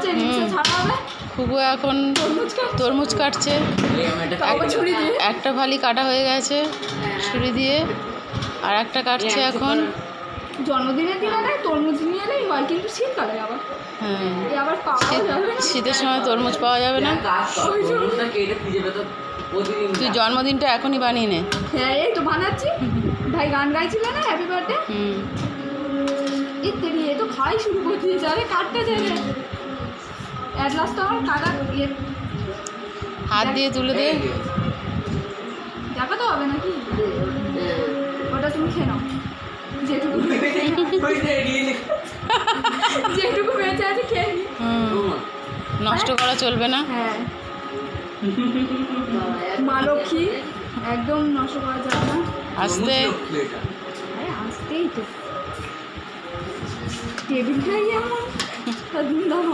আছে, রিক্সা ছাড়া হবে। খুবু এখন তরমুজ কাটছে। একটা ফালি কাটা হয়ে গেছে ছুরি দিয়ে, আর একটা কাটছে এখন। জন্মদিনের দিন আরে তরমুজ নিয়ে এলেই হয়, কিন্তু শীতকালে আবার আবার পাওয়া যাবে না। শীতের সময় তরমুজ পাওয়া যাবে না। তুই জন্মদিনটা এখনই বানিয়ে নে। হ্যাঁ এই তো বানাচ্ছি। ভাই গান গাইছিল না হ্যাপি বার্থডে, ইত্যাদি এ তো খাই শুরু করে দিয়েছে। আরে কাটতে যাবে অ্যাট লাস্ট তো আমার কাটা হাত দিয়ে তুলে দে। দেখা তো হবে নাকি, ওটা তুমি খেয়ে নাও যেটুকু যেটুকু বেঁচে আছে খেয়ে নি। নষ্ট করা চলবে না। হ্যাঁ মা লক্ষ্মী, একদম নষ্ট করা যাবে না। আস্তে আরে আসতেই তো টেবিলটাই এমন